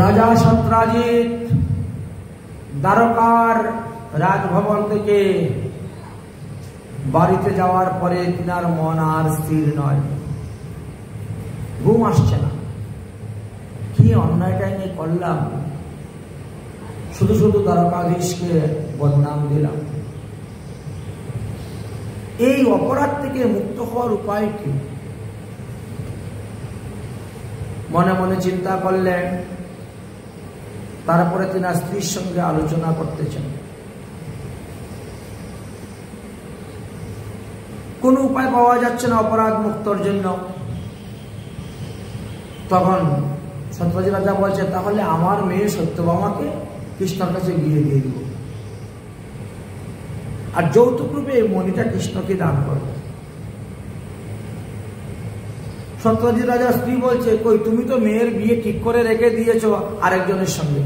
রাজা সত্রাজিৎ দ্বারকার রাজভবন থেকে বাড়িতে যাওয়ার পরে তিনার মন আর স্থির নয়, ঘুম আসছে না। কি অন্যায়টা নিয়ে করলাম, শুধু শুধু দ্বারকাধীশকে বদনাম দিলাম। এই অপরাধ থেকে মুক্ত হওয়ার উপায় কি? মনে মনে চিন্তা করলেন। তারপরে তিনি স্ত্রীর সঙ্গে আলোচনা করতেছেন। কোন উপায় পাওয়া যাচ্ছে না অপরাধ মুক্তর জন্য। তখন সত্যজিৎ রাজা বলছে, তাহলে আমার মেয়ে সত্যভামাকে কৃষ্ণর কাছে বিয়ে দিয়ে দিব, আর যৌতুক রূপে এই মণিটা কৃষ্ণকে দান করবে। সত্যজিৎ রাজার স্ত্রী বলছে, কই তুমি তো মেয়ের বিয়ে ঠিক করে রেখে দিয়েছ আরেকজনের সঙ্গে।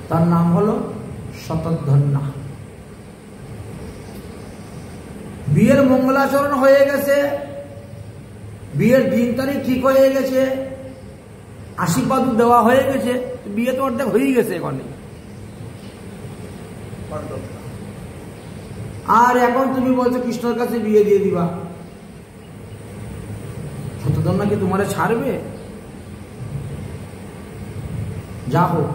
তার নাম হলো শতধন্বা। বিয়ের মঙ্গলাচরণ হয়ে গেছে, বিয়ের দিন তারিখ ঠিক হয়ে গেছে, আশীর্বাদ দেওয়া হয়ে গেছে, বিয়ে তো অর্ধেক হয়ে গেছে এখানে। আর এখন তুমি বলছো কৃষ্ণর কাছে বিয়ে দিয়ে দিবা। শতধন্বা কি তোমারে ছাড়বে? যা হোক,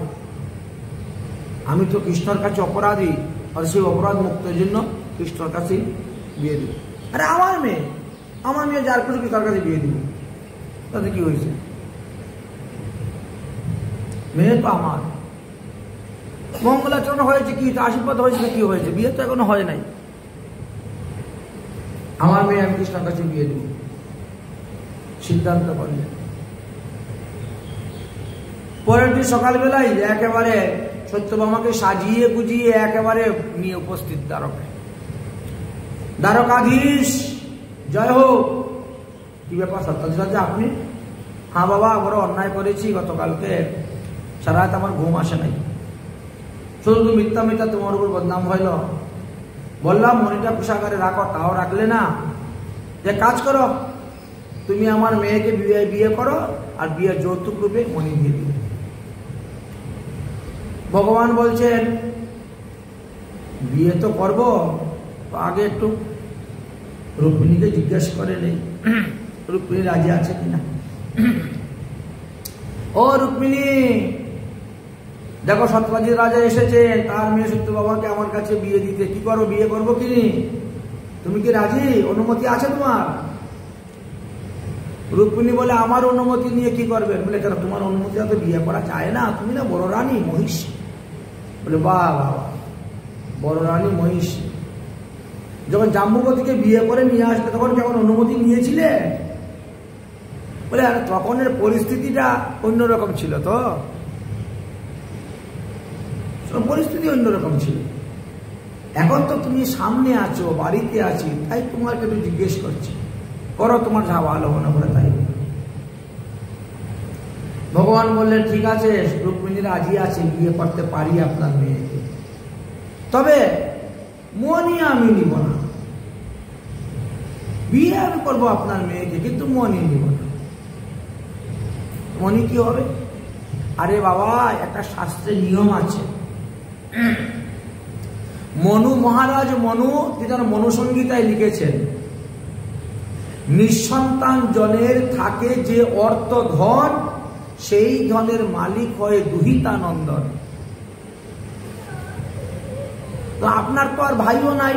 আমি তো কৃষ্ণর কাছে অপরাধী, আর সেই অপরাধ মুক্তের জন্য কৃষ্ণর কাছে বিয়ে দিব। আরে আমার মেয়ে যার খুশি তার কাছে বিয়ে দিব, তাতে কি হয়েছে? মেয়ে তো আমার। মঙ্গলাচরণ হয়েছে কি, আশীর্বাদ হয়েছে কি হয়েছে? বিয়ে তো এখনো হয় নাই। আমার মেয়ে আমি কৃষ্ণর কাছে বিয়ে দিব সিদ্ধান্ত করলেন। পরের দিন সকালবেলায় একেবারে সত্যভামাকে সাজিয়ে গুজিয়ে একেবারে নিয়ে উপস্থিত দ্বারকায়। দ্বারকাধীশ জয় হোক। কি ব্যাপার সত্যজিৎ রাজা আপনি? হ্যাঁ বাবা, বড় অন্যায় করেছি, গতকালকে সারা রাত আমার ঘুম আসে নাই, শুধু মিথ্যা মিথ্যা তোমার উপর বদনাম হইল। বললাম মণিটা পোশাকারে রাখো, তাও রাখলে না। যে কাজ করো, তুমি আমার মেয়েকে বিয়ে করো, আর বিয়ের যৌতুক রূপে মণি দিয়ে দিবে। ভগবান বলছেন বিয়ে তো করবো, আগে একটু রুক্মিণীকে জিজ্ঞেস করে নেই, রুক্মিণী রাজি আছে কিনা। ও রুক্মিণী, দেখো সত্যজিৎ রাজা এসেছেন, তার মেয়ে সত্যভামাকে আমার কাছে বিয়ে দিতে। কি করো, বিয়ে করবো কি? তুমি কি রাজি? অনুমতি আছে তোমার? রুক্মিণী বলে, আমার অনুমতি নিয়ে কি করবেন? বলে, কেন তোমার অনুমতি তো বিয়ে করা যায় না, তুমি না বড় রানী মহিষ। বলে, বাহ বাবা, বড় রানী মহিষ যখন জাম্বুবতীকে বিয়ে করে নিয়ে আসবে তখন কেমন অনুমতি নিয়েছিলে? বলে, আর তখনের পরিস্থিতিটা অন্যরকম ছিল, তো পরিস্থিতি অন্যরকম ছিল। এখন তো তুমি সামনে আছো, বাড়িতে আছি, তাই তোমাকে একটু জিজ্ঞেস করছি, করো তোমার যা ভালো মনে করে তাই। ভগবান বললেন, ঠিক আছে, রুক্মিণী রাজি আছে, বিয়ে করতে পারি আপনার মেয়েকে, তবে মণি আমি নিব না। বিয়ে আমি করবো আপনার মেয়েকে, কিন্তু মণি নিব না। মণি কি হবে? আরে বাবা, একটা শাস্ত্রের নিয়ম আছে। মনু মহারাজ মনু, তিনি মনুসংহিতায় লিখেছেন, নিঃসন্তান জনের থাকে যে অর্থ ধন, সেই ধনের মালিক হয় দুহিতানন্দন। তো আপনার তো আর ভাইও নাই,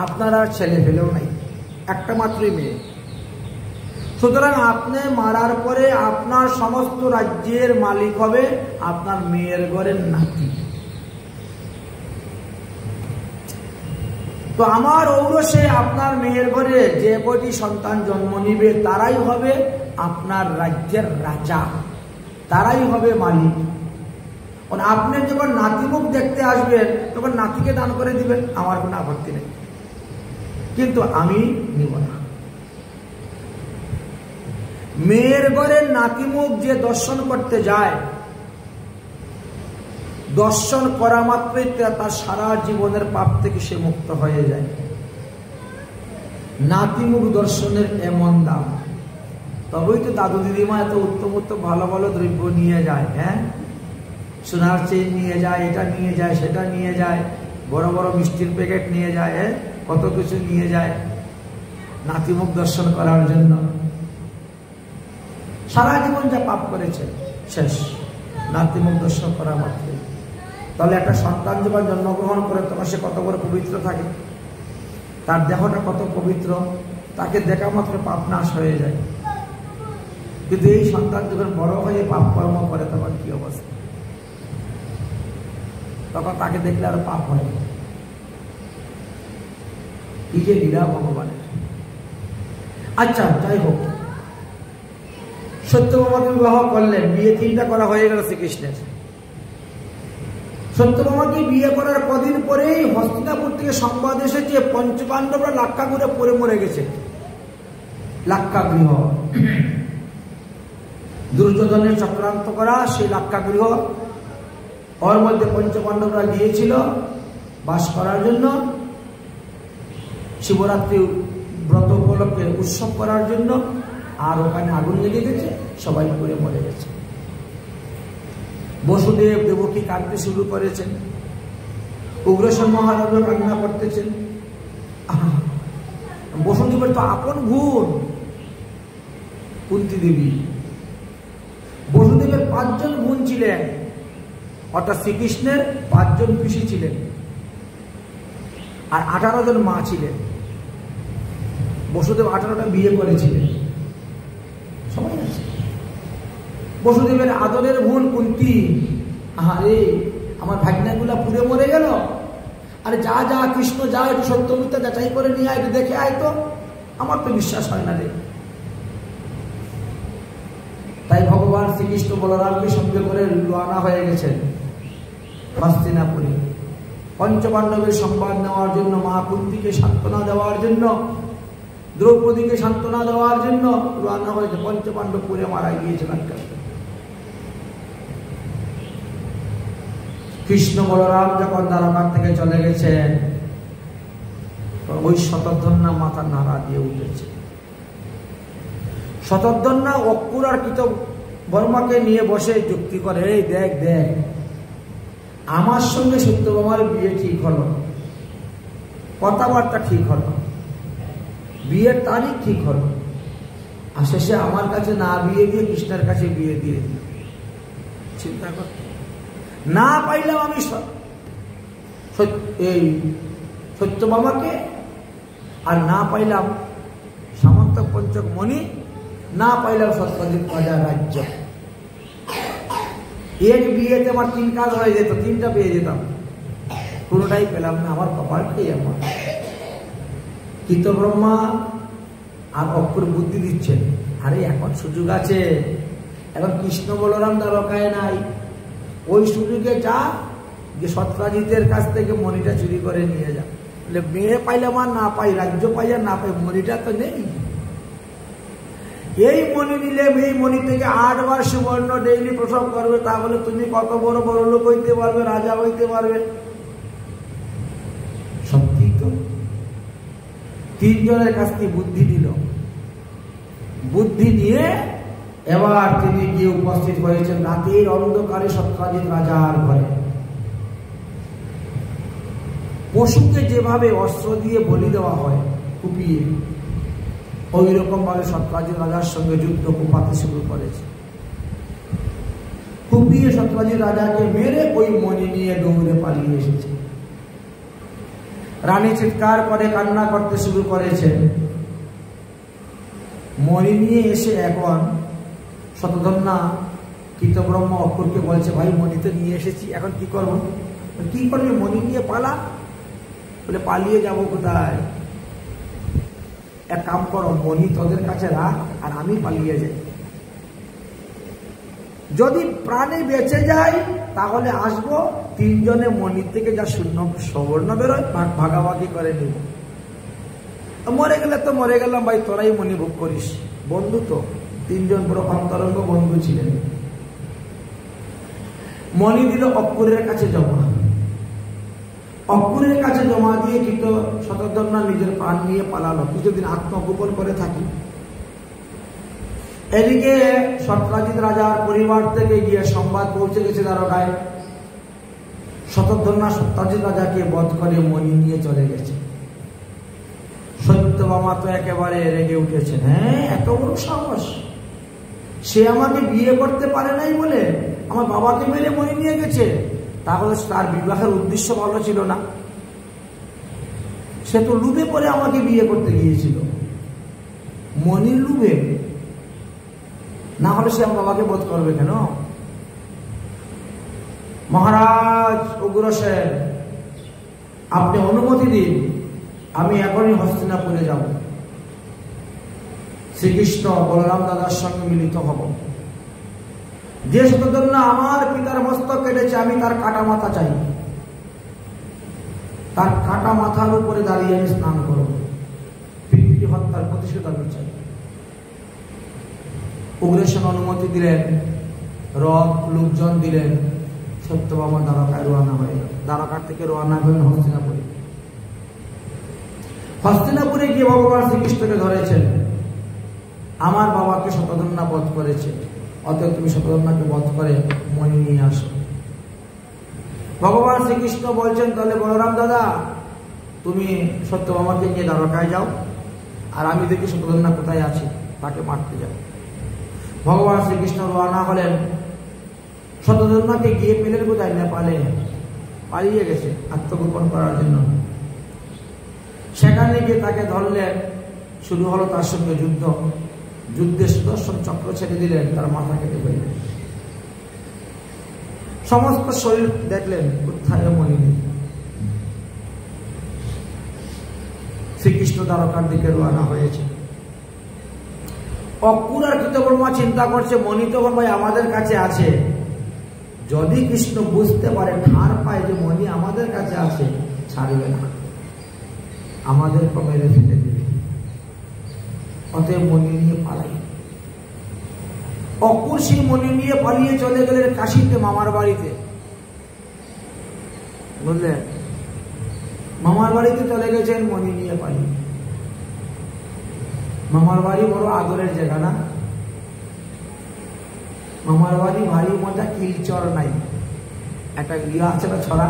আপনার আর ছেলে ফেলেও নাই, একটা মাত্রই মেয়ে। সুতরাং আপনি মারার পরে আপনার সমস্ত রাজ্যের মালিক হবে আপনার মেয়ের ঘরের নাতি। তো আমার ঔরসে আপনার মেয়ের ঘরে যে কয়টি সন্তান জন্ম নিবে তারাই হবে আপনার রাজ্যের রাজা, তারাই হবে মালিক। আপনি যখন নাতিমুখ দেখতে আসবেন তখন নাতিকে দান করে দিবেন, আমার কোনো আপত্তি নেই, কিন্তু আমি নিব না। মেয়ের ঘরের নাতিমুখ যে দর্শন করতে যায়, দর্শন করা মাত্রই তার সারা জীবনের পাপ থেকে সে মুক্ত হয়ে যায়। নাতিমুখ দর্শনের এমন দাম। তবেই তো দাদু দিদিমা এত উত্তম উত্তম ভালো ভালো দ্রব্য নিয়ে যায়। হ্যাঁ, সোনার চেন নিয়ে যায়, এটা নিয়ে যায়, সেটা নিয়ে যায়, বড় বড় মিষ্টির প্যাকেট নিয়ে যায়, হ্যাঁ, কত কিছু নিয়ে যায় নাতিমুখ দর্শন করার জন্য। সারা জীবন যা পাপ করেছে শেষ নাতিমুখ দর্শন করা মাত্র। তাহলে একটা সন্তান যখন জন্মগ্রহণ করে তখন সে কত বড় পবিত্র থাকে, তার দেহটা কত পবিত্র, তাকে দেখা মাত্র পাপ নাশ হয়ে যায়। কিন্তু এই সন্তান যখন বড় হয়ে পাপ কর্ম করে তখন কি অবস্থা, তখন তাকে দেখলে আরো পাপ হয়। কি যে লীলা ভগবানের। আচ্ছা, যাই হোক, সত্যভামাকে বিবাহ করলেন, বিয়ে 3টা করা হয়ে গেল শ্রীকৃষ্ণের। সত্যভামাকে বিয়ে করার কদিন পরেই হস্তিনাপুর থেকে সংবাদ এসেছে পঞ্চপাণ্ডবরা লাক্ষাগৃহে পড়ে মরে গেছে। লাক্ষাগৃহ দুর্যোধনের চক্রান্ত করা সেই লাক্ষাগৃহ, ওর মধ্যে পঞ্চপাণ্ডবরা গিয়েছিল বাস করার জন্য, শিবরাত্রি ব্রত উপলক্ষে উৎসব করার জন্য। আর ওখানে আগুন লেগে গেছে, সবাই পড়ে মরে গেছে। বসুদেব দেবকী কাঁদতে শুরু করেছেন, উগ্রসেন মহারাজ কান্না করতেছেন। বসুদেবের তো আপন বোন কুন্তী দেবী। বসুদেবের 5 জন বোন ছিলেন, অর্থাৎ শ্রীকৃষ্ণের 5 জন পিসি ছিলেন, আর 18 জন মা ছিলেন। বসুদেব 18টা বিয়ে করেছিলেন, সবাই আছে। বসুদেবের আদরের বোন কুন্তী, আরে আমার ভাগ্নাগুলা পুড়ে মরে গেল, আরে যা যা কৃষ্ণ যা, একটু সত্য মিথ্যা যাচাই করে নিয়ে আয়, একটু দেখে আয় তো, আমার তো বিশ্বাস হয় না রে। তাই ভগবান শ্রীকৃষ্ণ বলরামকে সঙ্গে করে রওনা হয়ে গেছেন হস্তিনাপুরে পঞ্চপাণ্ডবের সংবাদ নেওয়ার জন্য, মা কুন্তীকে সান্ত্বনা দেওয়ার জন্য, দ্রৌপদীকে সান্ত্বনা দেওয়ার জন্য রওনা হয়েছে। পঞ্চপাণ্ডব পুরে মারা গিয়েছিলেন। কৃষ্ণ বলরাম যখন দ্বারকার থেকে চলে গেছেন, ওই শতধন্যা মাথা নাড়া দিয়ে উঠেছে। শতধন্যা অক্কুর আর কৃতবর্মাকে নিয়ে বসে যুক্তি করে, এই দেখ দেখ, আমার সঙ্গে সত্যভামার বিয়ে ঠিক হলো, কথাবার্তা ঠিক হলো, বিয়ের তারিখ ঠিক হলো, আর শেষে আমার কাছে না বিয়ে দিয়ে কৃষ্ণের কাছে বিয়ে দিয়ে দিল। চিন্তা কর, না পাইলাম আমি এই সত্যভামাকে, আর না পাইলাম সামন্ত পঞ্চক মণি, না পাইলাম সত্যজিৎ রাজার রাজ্য। এক বিয়েতে আমার 3 কাজ হয়ে যেত, 3টা পেয়ে যেতাম, কোনোটাই পেলাম না। আমার কপাল খেয়ে আমার কৃতব্রহ্মা আর অক্ষর বুদ্ধি দিচ্ছেন, আরে এখন সুযোগ আছে, এখন কৃষ্ণ বলরাম দ্বারকায় নাই, ওই সুযোগে যা, যে সত্রাজিতের কাছ থেকে মণিটা চুরি করে নিয়ে যা। মেয়ে পাইলাম আর না পাই, রাজ্য পাই আর না পাই, মণিটা তো নেই। এই মণি নিলে এই মণি থেকে 8 বার সুবর্ণ ডেইলি প্রসব করবে, তাহলে তুমি কত বড় বড় লোক হইতে পারবে, রাজা হইতে পারবে। সত্যি তো 3 জনের কাছ থেকে বুদ্ধি দিল। বুদ্ধি নিয়ে এবার তিনি গিয়ে উপস্থিত হয়েছেন রাতের অন্ধকারে সত্রাজিৎ রাজার ঘরে। পশুকে যেভাবে অস্ত্র দিয়ে বলি দেওয়া হয় কুপিয়ে, ওই রকম ভাবে সত্রাজিৎ রাজার সঙ্গে যুদ্ধ কুপাতে শুরু করেছে। কুপিয়ে সত্রাজিৎ রাজাকে মেরে ওই মণি নিয়ে দৌড়ে পালিয়ে এসেছে। রানী চিৎকার করে কান্না করতে শুরু করেছে। মণি নিয়ে এসে এখন শতধন্যা কৃতব্রহ্ম অক্ষরকে বলছে, ভাই মণি তো নিয়ে এসেছি, এখন কি করবো? কি করবে? মণি নিয়ে পালা। বলে পালিয়ে যাব কোথায়? এক কাম করো, মণি তোদের কাছে রাখ আর আমি পালিয়ে যাই। যদি প্রাণে বেঁচে যাই তাহলে আসবো, 3 জনে মণি থেকে যা শূন্য সুবর্ণ বেরোয় ভাগাভাগি করে নিব। মরে গেলে তো মরে গেলাম ভাই, তোরাই মণি ভোগ করিস। বন্ধু তো 3 জন বড় অন্তরঙ্গ বন্ধু ছিলেন। মণি দিল অক্ষরের কাছে জমা। অক্ষরের কাছে জমা দিয়ে কিন্তু শতধন্যা নিজের প্রাণ নিয়ে পালালো। কিছুদিন আত্মগোপন করে থাকি। এদিকে সত্রাজিৎ রাজার পরিবার থেকে গিয়ে সংবাদ পৌঁছে গেছে দ্বারকায়, শতধন্বা সত্রাজিৎ রাজাকে বধ করে মণি নিয়ে চলে গেছে। সত্যভামা তো একেবারে রেগে উঠেছেন। হ্যাঁ, এত বড় সাহস! সে আমাকে বিয়ে করতে পারে নাই বলে আমার বাবাকে মেরে মণি নিয়ে গেছে। তাহলে তার বিবাহের উদ্দেশ্য ভালো ছিল না। সে তো লুভে পরে আমাকে বিয়ে করতে গিয়েছিল, মণির লুভে। না হলে সে আমার বাবাকে বধ করবে কেন? মহারাজ উগ্রসেন, আপনি অনুমতি দিন, আমি এখনই হস্তিনাপুরে যাব। শ্রীকৃষ্ণ বলরাম দাদার সঙ্গে মিলিত হব। যে শতধন্বা আমার পিতার মস্তক কেটেছে, আমি তার কাটা মাথা চাই। তার কাটা মাথার উপরে দাঁড়িয়ে আমি স্নান করব। পিতৃ হত্যার প্রতিশোধ আমি চাই। উগ্রসেন অনুমতি দিলেন, রথ লোকজন দিলেন। সত্যভামা দ্বারকায় রওনা হয়ে গেল। দ্বারকার থেকে রওনা হলেন হস্তিনাপুরে। হস্তিনাপুরে গিয়ে ভগবান শ্রীকৃষ্ণকে ধরেছেন, আমার বাবাকে শতধন্বা বধ করেছে, অতএব তুমি শতধন্বাকে বধ করে মণি নিয়ে আসো। ভগবান শ্রীকৃষ্ণ বলছেন, তাহলে বলরাম দাদা, তুমি সত্যভামাকে নিয়ে দ্বারকায় যাও, আর আমি দেখি শতধন্বা কোথায় আছে, তাকে মারতে যাও। ভগবান শ্রীকৃষ্ণ রওনা হলেন। শতধন্বাকে গিয়ে পেলেন কোথায়? নেপালে। পালিয়ে গেছে আত্মগোপন করার জন্য। সেখানে গিয়ে তাকে ধরলেন। শুরু হলো তার সঙ্গে যুদ্ধ। যুদ্ধে সুদর্শন চক্র ছেড়ে দিলেন, তার মাথা কেটে ফেললেন। সমস্ত শরীর দেখলেন, কোথায় মণি নেই। শ্রীকৃষ্ণ দ্বারকার দিকে রওনা হয়েছে। অক্রূর আর কৃতবর্মা চিন্তা করছে, মণি তো ভাই আমাদের কাছে আছে। যদি কৃষ্ণ বুঝতে পারে, ঠাঁর পায় যে মণি আমাদের কাছে আছে, ছাড়বে না, আমাদের মেরে ফেলে দেবে। অতএব মণি নিয়ে পালাই। অক্রূর সেই মণি নিয়ে পালিয়ে চলে গেলেন কাশীতে, মামার বাড়িতে। বুঝলেন? মামার বাড়িতে চলে গেছেন মণি নিয়ে পালিয়ে। মামার বাড়ি বড় আদরের জায়গা না? মামার বাড়ি ভারী মজা, কিলচর নাই। একটা ইয়ে আছে না, ছড়া?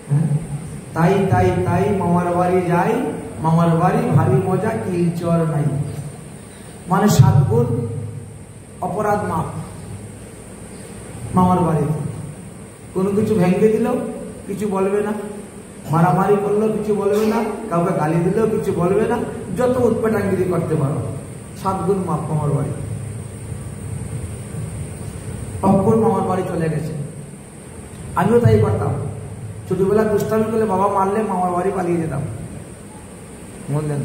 হ্যাঁ, তাই তাই তাই মামার বাড়ি যাই, মামার বাড়ি ভারী মজা, কিলচর নাই। মানে 7 গুণ অপরাধ মাপ। মামার বাড়িতে কোনো কিছু ভেঙে দিল, কিছু বলবে না। মারামারি করলো, কিছু বলবে না। কাউকে গালি দিলেও কিছু বলবে না। যত উৎপাটাঙ্গিরি করতে পারো, 7 গুণ মাপ মামার বাড়ি। অক্রূর মামার বাড়ি চলে গেছে। আমিও তাই করতাম। ছোটবেলা দুষ্টামি করলে বাবা মারলে মামার বাড়ি পালিয়ে যেতাম। বুঝলেন?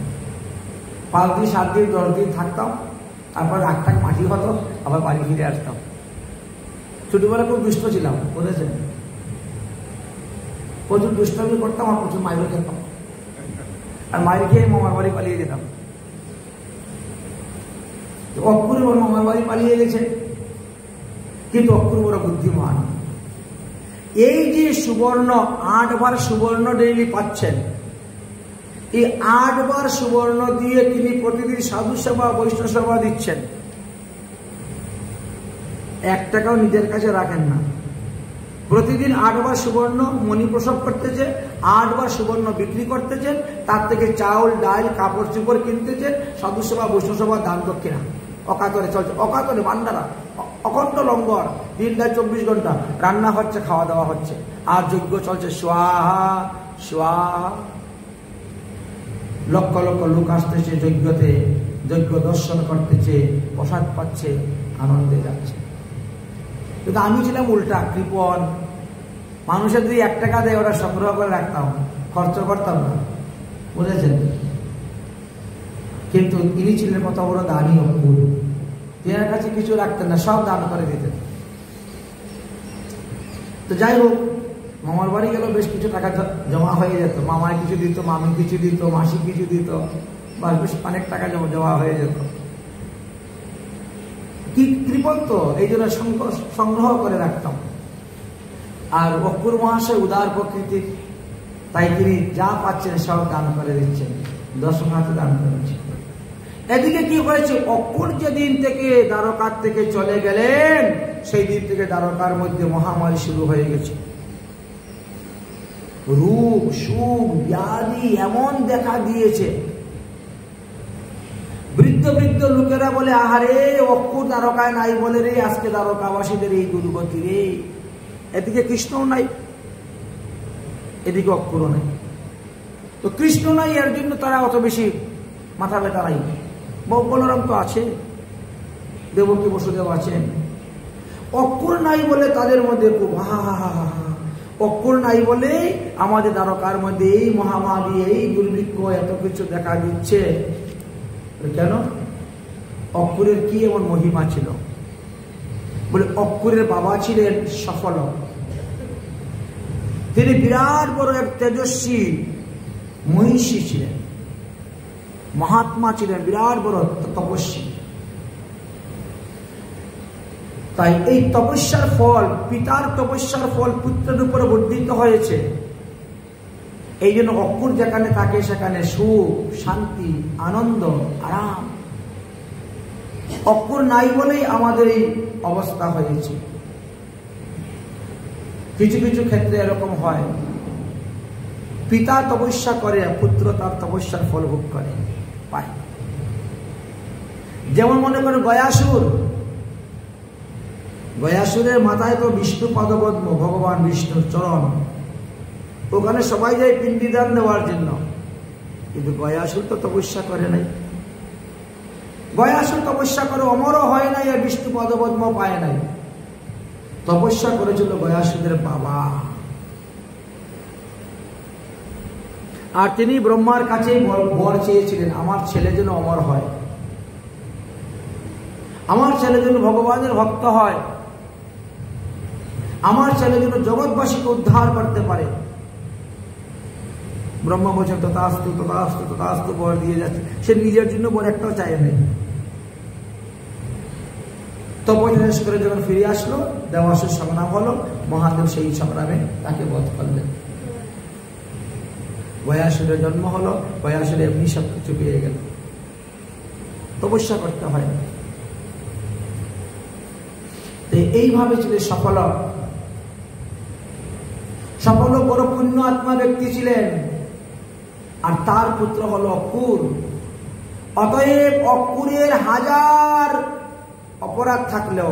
5 দিন 7 দিন 10 দিন থাকতাম, তারপর রাগটাক মাটি হতো, আবার বাড়ি ফিরে আসতাম। ছোটবেলা খুব দুষ্ট ছিলাম, বলেছেন? প্রচুর দুষ্টামি করতাম, আর প্রচুর মাইরও খেতাম। আর মাইর খেয়ে মামার বাড়ি পালিয়ে যেতাম। অক্রূর এবার মামার বাড়ি পালিয়ে গেছে। কিন্তু অক্রূর বড় বুদ্ধিমান। এই যে সুবর্ণ, 8 বার সুবর্ণ ডেইলি পাচ্ছেন, এই 8 বার সুবর্ণ দিয়ে তিনি প্রতিদিন সাধু সেবা, বৈষ্ণব সেবা দিচ্ছেন। 1 টাকাও নিজের কাছে রাখেন না। প্রতিদিন 8 বার সুবর্ণ মণি প্রসব করতেছে, 8 বার সুবর্ণ বিক্রি করতেছেন। তার থেকে চাউল, ডাল, কাপড় চোপড় কিনতেছেন, সাধু সেবা, বৈষ্ণব সেবা, দান দক্ষিণা অকাতরে চলছে। অকাতরে ভান্ডারা, অখণ্ড লঙ্গর, দিন রাত 24 ঘন্টা রান্না হচ্ছে, খাওয়া দাওয়া হচ্ছে, আর যজ্ঞ চলছে। স্বাহা স্বাহা। লক্ষ লক্ষ লোক আসতেছে যজ্ঞতে, যজ্ঞ দর্শন করতেছে, প্রসাদ পাচ্ছে, আনন্দে যাচ্ছে। কিন্তু আমি ছিলাম উল্টা, কৃপণ। মানুষের যদি 1 টাকা দেয়, ওরা সংগ্রহ করে রাখতাম, খরচ করতাম না। বুঝেছেন? কিন্তু তিনি ছিলেন কত বড় দানি অক্রূর। তেনার কাছে কিছু রাখতেন না, সব দান করে দিতেন। তো যাই হোক, মামার বাড়ি গেল, বেশ কিছু টাকা জমা হয়ে যেত। মামায় কিছু দিত, মামি কিছু দিত, মাসি কিছু দিত, বা বেশ অনেক টাকা জমা হয়ে যেত। কি কৃপণ তো, এই জন্য সংগ্রহ করে রাখতাম। আর অক্রূর মহাশয় উদার প্রকৃতির, তাই তিনি যা পাচ্ছেন সব দান করে দিচ্ছেন, দশম হাতে দান করেছেন। এদিকে কি হয়েছে, অক্কুর যেদিন থেকে দ্বারকার থেকে চলে গেলেন সেই দিন থেকে দ্বারকার মধ্যে মহামারী শুরু হয়ে গেছে। রোগ সুখ ব্যাধি এমন দেখা দিয়েছে, বৃদ্ধ বৃদ্ধ লোকেরা বলে, আহারে অক্কুর দ্বারকায় নাই বলে রে আজকে দ্বারকাবাসীদের এই দুর্গতি রে। এদিকে কৃষ্ণও নাই, এদিকে অক্কুরও নাই। তো কৃষ্ণ নাই, এর জন্য তারা অত বেশি মাথা ব্যথা নাই। বলরাম তো আছে, দেবকী বসুদেব আছেন। অক্কুর নাই বলে তাদের মধ্যে খুব অক্কুর নাই বলে আমাদের দ্বারকার মধ্যে এই মহামারী, এই দুর্ভিক্ষ, এত কিছু দেখা দিচ্ছে। কেন? অক্কুরের কি এমন মহিমা ছিল? বলে অক্কুরের বাবা ছিলেন সফল, তিনি বিরাট বড় এক তেজস্বী মহিষী ছিলেন, মহাত্মা ছিলেন, বিরাট বড় তপস্বী। তাই এই তপস্যার ফল, পিতার তপস্যার ফল পুত্রের উপরে বর্ধিত হয়েছে। এই জন্য অক্কুর যেখানে থাকে সেখানে সুখ, শান্তি, আনন্দ, আরাম। অক্কুর নাই বলেই আমাদের এই অবস্থা হয়েছে। কিছু কিছু ক্ষেত্রে এরকম হয়, পিতা তপস্যা করে, পুত্র তার তপস্যার ফল ভোগ করে পায়। যেমন মনে করেন গয়াসুর, গয়াসুরের মাথায় তো বিষ্ণু পদপদ্ম, ভগবান বিষ্ণুর চরণ, ওখানে সবাই যায় পিণ্ডিদান দেওয়ার জন্য। কিন্তু গয়াসুর তো তপস্যা করে নাই। গয়াসুর তপস্যা করে অমরও হয় নাই, আর বিষ্ণু পদপদ্ম পায় নাই। তপস্যা করেছিল গয়াসুরের বাবা, আর তিনি ব্রহ্মার কাছে বর চেয়েছিলেন, আমার ছেলে যেন অমর হয়, আমার ছেলে যেন ভগবানের ভক্ত হয়, আমার ছেলে যেন জগৎবাসীকে উদ্ধার করতে পারে। ব্রহ্মা বলছেন তথাস্তু তথাস্তু তথাস্তু, বর দিয়ে যাচ্ছে। সে নিজের জন্য বর একটাও চায় নাই। তপস্যা শেষ করে যখন ফিরে আসলো, দেবাসুর সংগ্রাম হলো, মহাদেব সেই সংগ্রামে তাকে বধ করলেন। গয়াসুরের জন্ম হলো, গয়াসুর এমনি সব কিছু পেয়ে গেল। তপস্যা করতে হয় না। এইভাবে ছিল সফল। সফল বড় পুণ্য আত্মা ব্যক্তি ছিলেন, আর তার পুত্র হলো অক্কুর। অতএব অক্কুরের হাজার অপরাধ থাকলেও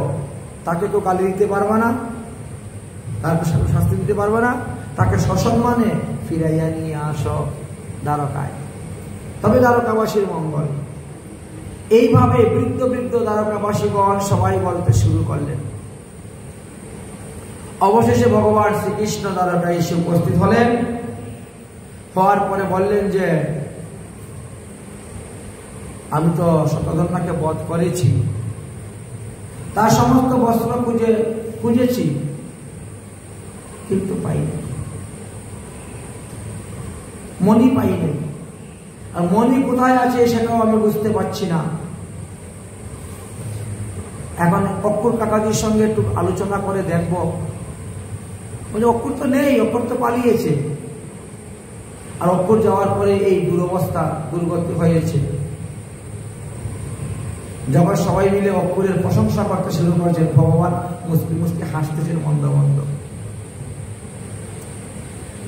তাকে তো গালি দিতে পারবে না, তাকে শাস্তি দিতে পারবে না, তাকে সসম্মানে ফিরাইয়া নিয়ে আসো দ্বারকায়, তবে দ্বারকাবাসীর মঙ্গল। এইভাবে বৃদ্ধ বৃদ্ধ দ্বারকাবাসীগণ সবাই বলতে শুরু করলেন। অবশেষে ভগবান শ্রীকৃষ্ণ দ্বারকায় এসে উপস্থিত হলেন। হওয়ার পরে বললেন যে আমি তো শতধন্যাকে বধ করেছি, তার সমস্ত বস্ত্র খুঁজেছি, কিন্তু পাইনি, মণি পাইনি। আর মণি কোথায় আছে সেটাও আমি বুঝতে পারছি না। এখন অক্কুর কাকাজির সঙ্গে একটু আলোচনা করে দেখব। বলে অক্কুর তো নেই, অক্কুর তো পালিয়েছে। আর অক্কুর যাওয়ার পরে এই দুরবস্থা, দুর্গতি হয়েছে। যখন সবাই মিলে অক্কুরের প্রশংসা করতে শুরু করেছেন, ভগবান মুস্কি মুস্কি হাসতেছেন মন্দ মন্দ।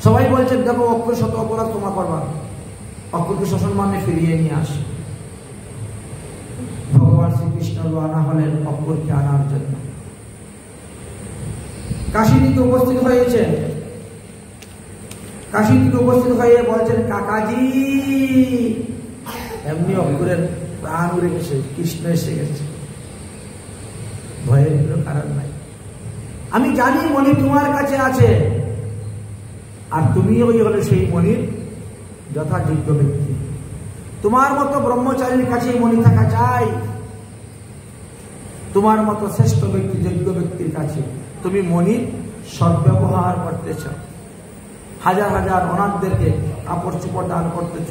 সবাই বলছেন দেখো অক্কুর শত অপরাধ ক্ষমা করবা, অক্কুরকে সসম্মানে ফিরিয়ে নিয়ে আসে। ভগবান শ্রীকৃষ্ণ রওনা হলেন অক্কুরকে আনার জন্য। কাশী থেকে উপস্থিত হয়েছে। কাশী থেকে উপস্থিত হয়ে বলছেন কাকাজি, এমনি অক্কুরের প্রাণ উড়ে গেছে, কৃষ্ণ এসে গেছে, ভয়ের কোনো কারণ নাই। আমি জানি মণি তোমার কাছে আছে, আর তুমি ওই হলে সেই মণির যথাযোগ্য ব্যক্তি। তোমার মতো ব্রহ্মচারীর কাছে মণি থাকা চাই, তোমার মতো শ্রেষ্ঠ ব্যক্তি, যোগ্য ব্যক্তির কাছে তুমি মণির সদ্ব্যবহার করতেছ। হাজার হাজার অনাথদেরকে কাপড় চোপড় দান করতেছ,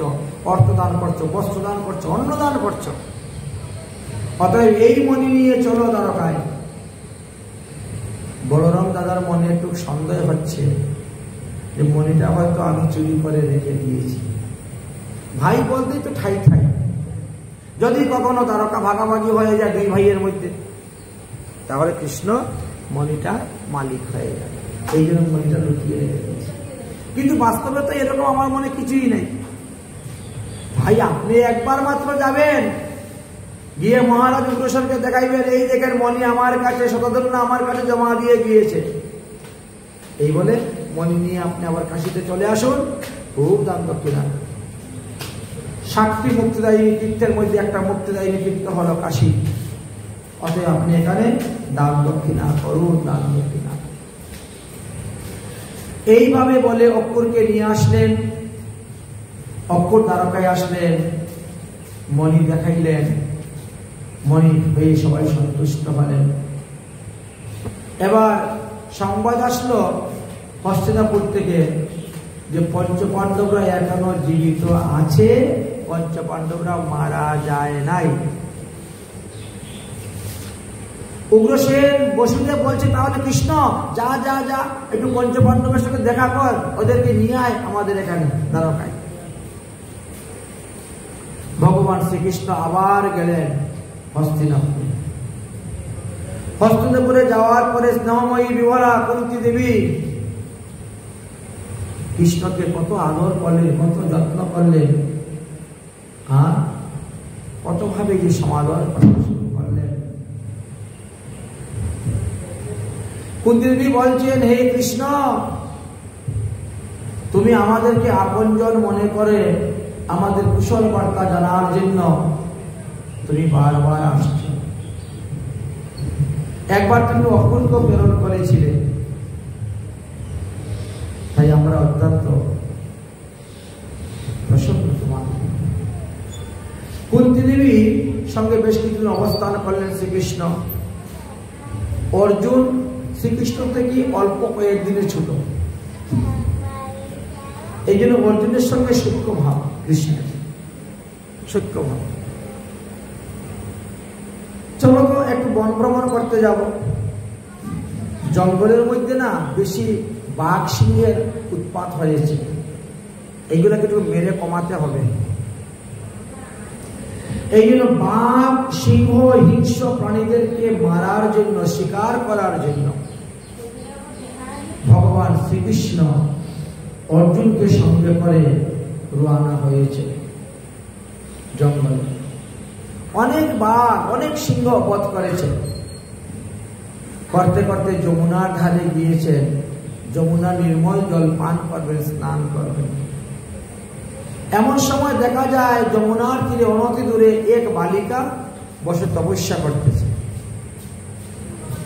অর্থ দান করছো, বস্ত্র দান করছো, অন্ন দান করছো। অতএব এই মণি নিয়ে চলো দ্বারকায়। বলরাম দাদার মনে একটু সন্দেহ হচ্ছে যে মণিটা হয়তো আমি চুরি করে রেখে দিয়েছি। ভাই বলতেই তো ঠাই ঠাই, যদি কখনো দ্বারকা ভাগাভাগি হয়ে যায় দুই ভাইয়ের মধ্যে, তাহলে কৃষ্ণ মণিটা মালিক হয়ে যাবে। এই জন্য মণিটা লুকিয়ে রেখে দিয়েছে। কিন্তু বাস্তবে তো এরকম আমার মনে কিছুই নেই। ভাই আপনি একবার মাত্র যাবেন, গিয়ে মহারাজ উগ্রসেনকে দেখাইবেন, এই দেখেন মণি আমার কাছে, শতধন্য আমার কাছে জমা দিয়ে গিয়েছে, এই বলে মণি নিয়ে আপনি আবার কাশিতে চলে আসুন, খুব দান দক্ষিণা। 7টি মুক্তিদায়িনী তীর্থের মধ্যে একটা মুক্তিদায়িনী তীর্থ হলো কাশী। অতএব আপনি এখানে দান দক্ষিণা করুন, দান দক্ষিণা। এইভাবে বলে অক্কুরকে নিয়ে আসলেন। অক্কুর দ্বারকায় আসলেন, মণি দেখাইলেন, মণি পেয়ে সবাই সন্তুষ্ট হলেন। এবার সংবাদ আসলো হস্তিনাপুর থেকে যে পঞ্চপাণ্ডবরা এখনো জীবিত আছে, পঞ্চপাণ্ডবরা মারা যায় নাই। উগ্রসেন বসুদেব বলছে, তাহলে কৃষ্ণ যা যা যা, একটু পঞ্চপাণ্ডবের সঙ্গে দেখা কর, ওদেরকে নিয়ে আয় আমাদের এখানে দ্বারকায়। ভগবান শ্রীকৃষ্ণ আবার গেলেন হস্তিনাপুরে। হস্তিনাপুরে যাওয়ার পরে স্নেহময়ী বিমলা কুন্তী দেবী কৃষ্ণকে কত আদর করলেন, কত যত্ন করলেন, কত ভাবে যে সমাদর করলেন। কুন্তী দেবী বলছেন, হে কৃষ্ণ, তুমি আমাদেরকে আপনজন মনে করে আমাদের কুশল বার্তা জানার জন্য তুমি বারবার আসছ। একবার তুমি অক্কুরকে প্রেরণ করেছিলে, তাই আমরা অত্যন্ত প্রসন্ন তোমার। কুন্তী দেবীর সঙ্গে বেশ কিছুদিন অবস্থান করলেন শ্রীকৃষ্ণ। অর্জুন শ্রীকৃষ্ণ থেকে অল্প কয়েকদিনের ছোট, এই জন্য অর্জুনের সঙ্গে সূক্ষ্ম ভাব, কৃষ্ণের সূক্ষ্ম ভাব। চলো তো একটু বন ভ্রমণ করতে যাব। জঙ্গলের মধ্যে না বেশি বাঘ সিংহের উৎপাত হয়েছে, এইগুলোকে একটু মেরে কমাতে হবে। এই জন্য বাঘ সিংহ হিংস্র প্রাণীদেরকে মারার জন্য, শিকার করার জন্য ভগবান শ্রীকৃষ্ণ অর্জুনকে সঙ্গে করে রওনা হয়েছে জঙ্গলে। অনেক বাঘ, অনেক সিংহ বধ করেছে। করতে করতে যমুনার ধারে গিয়েছেন। যমুনা নির্মল জল পান করবেন, স্নান করবেন। এমন সময় দেখা যায় যমুনার তীরে অনতি দূরে এক বালিকা বসে তপস্যা করতেছে।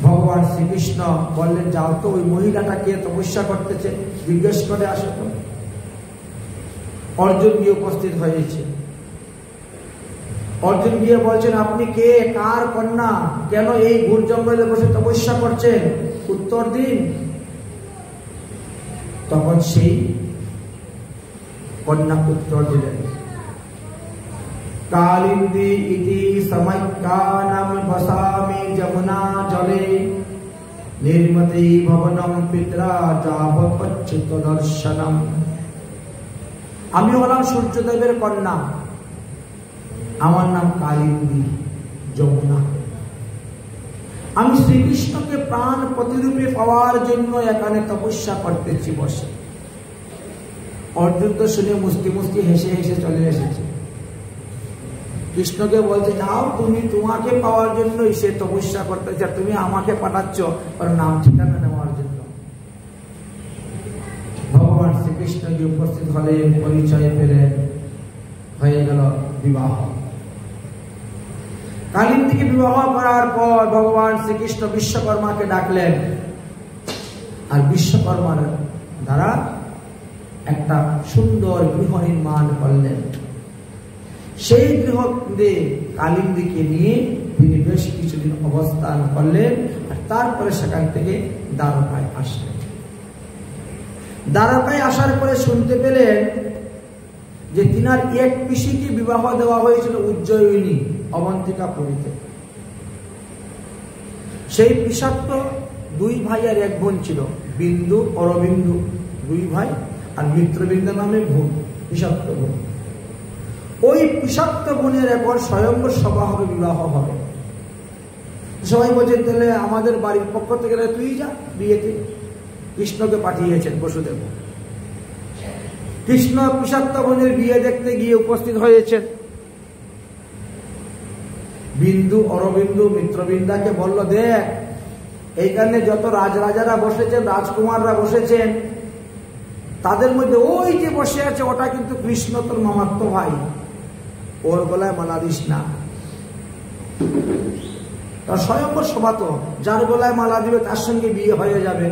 ভগবান শ্রীকৃষ্ণ বললেন, যাও তো ওই মহিলাটা কে তপস্যা করতেছে জিজ্ঞেস করে আসো তো। অর্জুন গিয়ে উপস্থিত হয়েছে। অর্জুন গিয়ে বলছেন, আপনি কে, কার কন্যা, কেন এই ঘোর জঙ্গলে বসে তপস্যা করছেন, উত্তর দিন। তখন সেই কন্যা উত্তর দিলেন, কালিন্দী ইতি সমাখ্যানাম বসামি যমুনা জলে নির্মতি ভবনম পিত্রা যাবচ্যুত দর্শনম। আমি হলাম সূর্যদেবের কন্যা, আমার নাম কালিন্দী, যমুনা। আমি শ্রীকৃষ্ণকে প্রাণ প্রতিরূপে পাওয়ার জন্য এখানে তপস্যা করতেছি বসে। অর্জুন তো শুনে মুস্তি মুস্তি হেসে হেসে চলে এসেছে। কৃষ্ণকে বলছে, যাও তুমি, তোমাকে পাওয়ার জন্য সে তপস্যা করতেছে, তুমি আমাকে পাঠাচ্ছ ওর নাম ঠিকানা নেওয়ার জন্য। ভগবান শ্রীকৃষ্ণ যে উপস্থিত হলেন, পরিচয় পেলেন, হয়ে গেল বিবাহ। কালিন্দীকে বিবাহ করার পর ভগবান শ্রীকৃষ্ণ বিশ্বকর্মাকে ডাকলেন, আর বিশ্বকর্মার দ্বারা একটা সুন্দর গৃহ নির্মাণ করলেন। সেই গৃহে কালিন্দীকে নিয়ে তিনি বেশ কিছুদিন অবস্থান করলেন, আর তারপরে সেখান থেকে দ্বারকায় আসলেন। দ্বারকায় আসার পরে শুনতে পেলেন যে তিনার এক পিসিকে বিবাহ দেওয়া হয়েছিল উজ্জয়িনী অবন্তিকাপুরীতে। সেই পিসাত্ত দুই ভাই আর এক বোন ছিল, বিন্দু অরবিন্দু দুই ভাই, আর মিত্রবিন্দু নামে বোন, পিসাত্ত বোন। ওই বিষাক্ত বোনের এখন স্বয়ংবর সভা হবে, বিবাহ হবে। সবাই বলছেন তাহলে আমাদের বাড়ির পক্ষ থেকে তুই যা বিয়েতে। কৃষ্ণকে পাঠিয়েছেন বসুদেব। কৃষ্ণ বিষাক্ত বোনের বিয়ে দেখতে গিয়ে উপস্থিত হয়েছেন। বিন্দু অরবিন্দু মিত্রবিন্দাকে বলল, দেখ এইখানে যত রাজরাজারা বসেছেন, রাজকুমাররা বসেছেন, তাদের মধ্যে ওই যে বসে আছে ওটা কিন্তু কৃষ্ণ তোর মামাতো ভাই, ওর গলায় মালা দিস না। তার স্বয়ংবর সভা তো, যার গলায় মালা দিবে তার সঙ্গে বিয়ে হয়ে যাবে।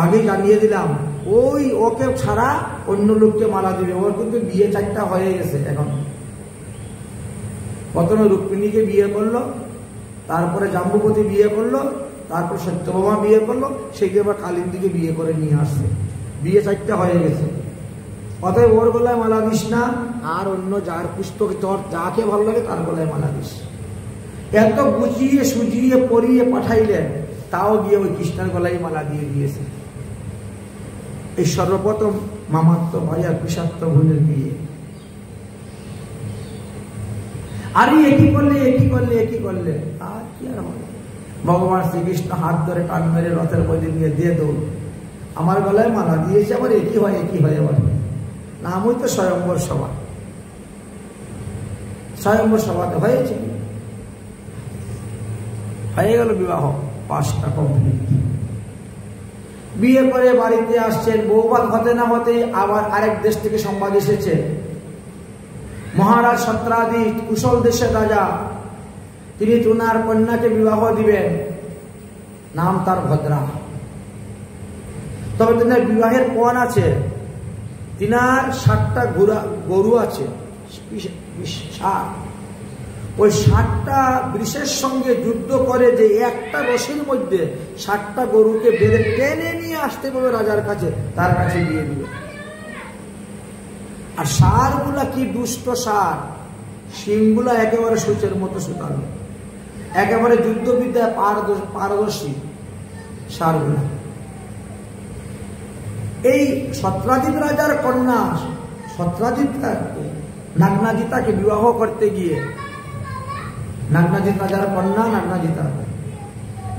আগেই জানিয়ে দিলাম, ওই ওকে ছাড়া অন্য লোককে মালা দিবে। ওর কিন্তু বিয়ে 4টা হয়ে গেছে এখন। প্রথমে রুক্মিণীকে বিয়ে করলো, তারপরে জাম্বুবতী বিয়ে করলো, তারপর সত্যভামা বিয়ে করলো, সেই আবার কালিন্দীকে বিয়ে করে নিয়ে আসছে। বিয়ে 4টা হয়ে গেছে। অতএব ওর গলায় মালা দিস না, আর অন্য যার পুস্তক তোর যাকে ভালো লাগে তার গলায় মালা দিস। এত গুছিয়ে সুজিয়ে পরিয়ে পাঠাইলেন, তাও গিয়ে ওই কৃষ্ণের গলায় মালা দিয়ে দিয়েছে। এই সর্বপ্রথম মামাত্ম ভাই আর বিষাক্ত বোনের বিয়ে। আরে একই করলে একই করলে একই করলে, আর কি আর হবে। ভগবান শ্রীকৃষ্ণ হাত ধরে টান মেরে রথের মধ্যে নিয়ে দিয়ে দৌড়, আমার গলায় মালা দিয়েছে, আবার একই হয় একই হয়। আবার নামই তো স্বয়ংবর সভা। স্বয়ংবর সভাতে হয়েছে, হয়ে গেল বিবাহ, 5টা কমপ্লিট। বিয়ে করে বাড়িতে আসছেন, বৌভাত হতে না হতেই আবার আরেক দেশ থেকে সংবাদ এসেছে। মহারাজ সত্রাজিৎ কুশল দেশের রাজা, তিনি তুনার কন্যাকে বিবাহ দিবেন, নাম তার ভদ্রা। তবে তিনার বিবাহের পণ আছে, তিনার 7টা গরু আছে, ওই 7টা বৃষের সঙ্গে যুদ্ধ করে যে একটা রশির মধ্যে 7টা গরুকে বেঁধে টেনে নিয়ে আসতে পারবে রাজার কাছে, তার কাছে বিয়ে দিবে। আর ষাঁড় গুলা কি দুষ্ট ষাঁড়, সিংগুলা একেবারে সূচের মতো সুতানো, একেবারে যুদ্ধবিদ্যায় পারদর্শী ষাঁড় গুলা। এই সত্রাজিৎ রাজার কন্যা সত্রাজিৎ নাগনাজিতাকে বিবাহ করতে গিয়ে, নাগনাজিৎ রাজার কন্যা নাগনাজিতা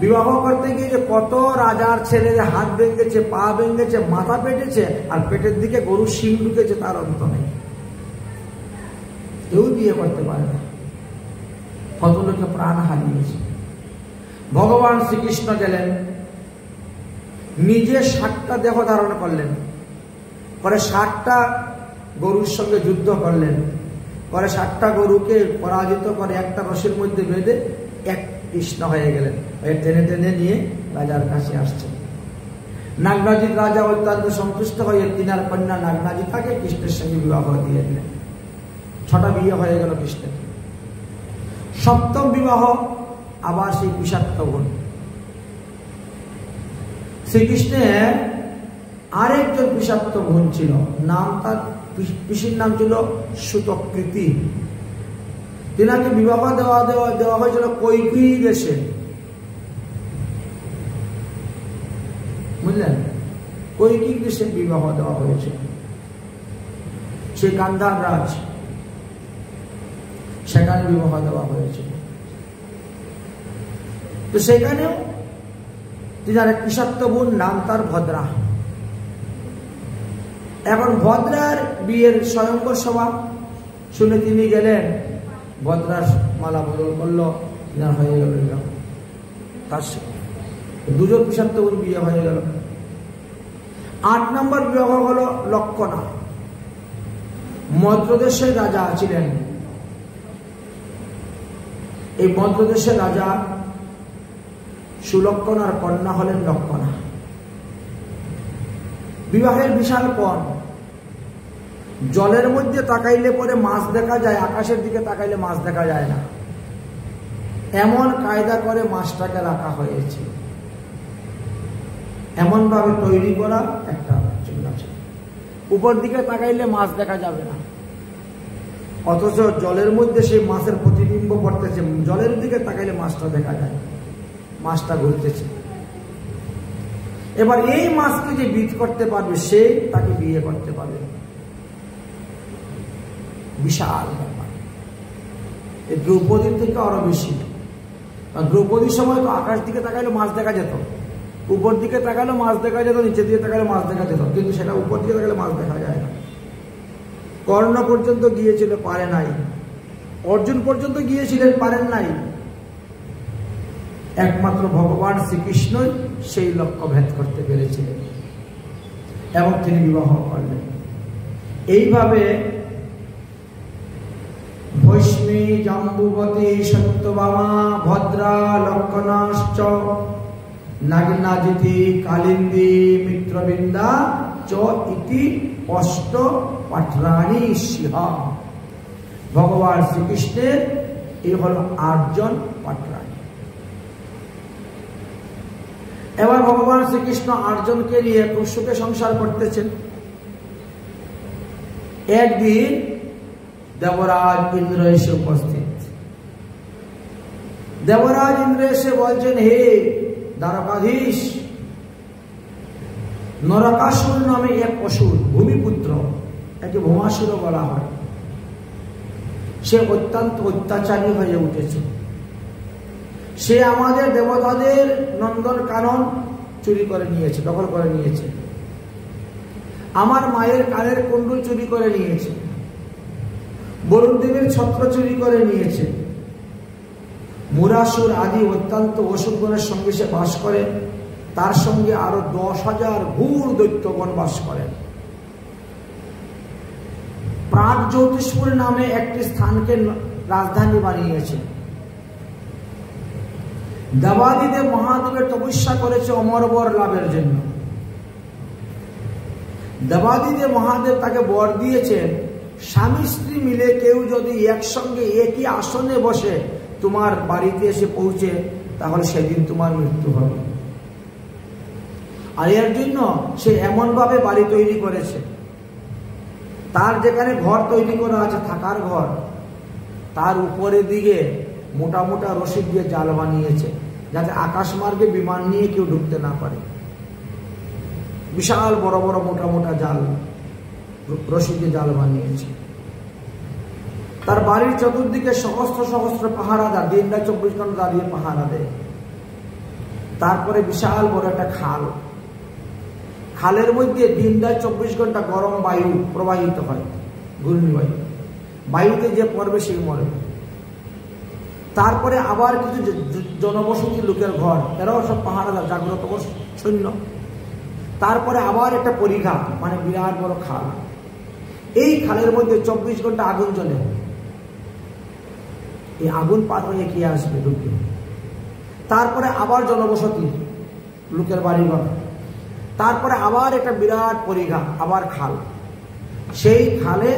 বিবাহ করতে গিয়ে যে কত রাজার ছেলের হাত ভেঙেছে, পা ভেঙেছে, মাথা পেটেছে, আর পেটের দিকে গরুর শিং ঢুকেছে, তার অন্ত নেই। কেউ বিয়ে করতে পারে না, কত লোকে প্রাণ হারিয়েছে। ভগবান শ্রীকৃষ্ণ গেলেন, নিজে 7টা দেহ ধারণ করলেন, পরে 7টা গরুর সঙ্গে যুদ্ধ করলেন, পরে 7টা গরুকে পরাজিত করে একটা রশির মধ্যে বেঁধে এক কৃষ্ণ হয়ে গেলেন। টেনে টেনে নিয়ে রাজার কাছে আসছেন। নাগনাজিৎ রাজা অত্যন্ত সন্তুষ্ট হয়ে তিনার কন্যা নাগনাজিতাকে কৃষ্ণের সঙ্গে বিবাহ দিয়ে দিলেন। 6টা বিয়ে হয়ে গেল কৃষ্ণের। 7ম বিবাহ আবার সেই বিষাক্ত বোন। শ্রীকৃষ্ণের আরেকজন বিষাক্ত বোন ছিল, নাম তার পিসির নাম ছিল সুতকৃতি। তিনাকে বিবাহ দেওয়া হয়েছিল কৈকেয়ী দেশে, বুঝলেন? কৈকেয়ী দেশে বিবাহ দেওয়া হয়েছে। সে গান্ধার রাজ, সেখানে বিবাহ দেওয়া হয়েছিল। তো সেখানেও তিনার এক বিষাক্ত বোন, নাম তার ভদ্রা। এখন ভদ্রার বিয়ের স্বয়ংবর সভা শুনে তিনি গেলেন, ভদ্রার মালা বদল করলো, তিনার হয়ে গেল বিবাহ। তার 2জন বিষাক্ত বোন বিয়ে হয়ে গেল। 8 নম্বর বিবাহ হলো লক্ষণা। মদ্রদেশের রাজা ছিলেন। এই মদ্রদেশের রাজা সুলক্ষণার কন্যা হলেন লক্ষণা। বিবাহের বিশাল পণ। জলের মধ্যে তাকাইলে পরে মাছ দেখা যায়, আকাশের দিকে তাকাইলে মাছ দেখা যায় না, এমন কায়দা করে মাছটাকে রাখা হয়েছে। এমন ভাবে তৈরি করা একটা চিহ্ন আছে, উপর দিকে তাকাইলে মাছ দেখা যাবে না, অথচ জলের মধ্যে সেই মাছের প্রতিবিম্ব পড়তেছে, জলের দিকে তাকাইলে মাছটা দেখা যায়, মাছটা ঘুরতেছে। এবার এই মাছকে যে বিধ করতে পারবে, সে তাকে বিয়ে করতে পারবে। বিশাল ব্যাপার। এই দ্রৌপদীর থেকে আরো বেশি। দ্রৌপদীর সময় তো আকাশ দিকে তাকাইলে মাছ দেখা যেত, উপর দিকে তাকালে মাছ দেখা যেত, নিচের দিকে তাকালে মাছ দেখা যেত, কিন্তু সেটা উপর দিকে তাকালে মাছ দেখা যায় না। কর্ণ পর্যন্ত গিয়েছিল, পারে নাই। অর্জুন পর্যন্ত গিয়েছিলেন, পারেন নাই। একমাত্র ভগবান শ্রীকৃষ্ণই সেই লক্ষ্য ভেদ করতে পেরেছিলেন এবং তিনি বিবাহ করলেন। এইভাবে ভৈষ্মী, জাম্বুবতী, সত্যভামা, ভদ্রা, লক্ষণাশ্চ, নাগিনাজিতি, কালিন্দী, মিত্রবৃন্দা চ ইতি অষ্ট পাঠরাণী সিংহা। ভগবান শ্রীকৃষ্ণের এই হল 8 জন পাঠরাণী। এবার ভগবান শ্রীকৃষ্ণ 8 জনকে নিয়ে খুব সুখে সংসার করতেছেন। একদিন দেবরাজ ইন্দ্র এসে উপস্থিত। দেবরাজ ইন্দ্র এসে বলছেন, হে দ্বারকাধীশ, নরকাসুর নামে এক অসুর, ভূমিপুত্র, একে ভৌমাসুরও বলা হয়, সে অত্যন্ত অত্যাচারী হয়ে উঠেছে। সে আমাদের দেবতাদের নন্দন কানন চুরি করে নিয়েছে, দখল করে নিয়েছে। আমার মায়ের কানের কুণ্ডল চুরি করে নিয়েছে, বরুণ দেবীর ছত্র চুরি করে নিয়েছে। মুরাসুর আদি অত্যন্ত অসুরগণের সঙ্গে সে বাস করে, তার সঙ্গে আরো 10,000 ঘুর দৈত্যগণ বাস করেন। প্রাগ জ্যোতিষপুর নামে একটি স্থানকে রাজধানী বানিয়েছে। দেবাদিদেব মহাদেবের তপস্যা করেছে অমর বর লাভের জন্য। দেবাদিদেব মহাদেব তাকে বর দিয়েছেন, স্বামী স্ত্রী মিলে কেউ যদি একসঙ্গে একই আসনে বসে তোমার বাড়িতে এসে পৌঁছে, তাহলে সেদিন তোমার মৃত্যু হবে। আর এর জন্য সে এমন ভাবে বাড়ি তৈরি করেছে, তার যেখানে ঘর তৈরি করা আছে, থাকার ঘর, তার উপরের দিকে মোটা মোটা রশি দিয়ে জাল বানিয়েছে, যাতে আকাশ মার্গে বিমান নিয়ে কেউ ঢুকতে না পারে। বিশাল বড় বড় মোটা মোটা জাল, রশি দিয়ে জাল বানিয়েছে। তার বাড়ির চতুর্দিকে সহস্র সহস্র পাহারাদার, দিনটা 24 ঘন্টা দাঁড়িয়ে পাহারা দেয়। তারপরে বিশাল বড় একটা খাল, খালের মধ্যে দিনটা 24 ঘন্টা গরম বায়ু প্রবাহিত হয়, ঘূর্ণিবায়ু। বায়ুতে যে পড়বে সেই মরবে। তারপরে আবার কিছু জনবসতি লোকের ঘর, এরাও সব পাহারাদার, জাগ্রত সৈন্য। তারপরে আবার একটা পরিখা, মানে বিরাট বড় খাল। এই খালের মধ্যে 24 ঘন্টা আগুন জ্বলে। এই আগুন পার হয়ে কে আসবে ঢুকবে? তারপরে আবার জনবসতি, লোকের বাড়িঘর। তারপরে আবার একটা বিরাট পরিখা, আবার খাল। সেই খালে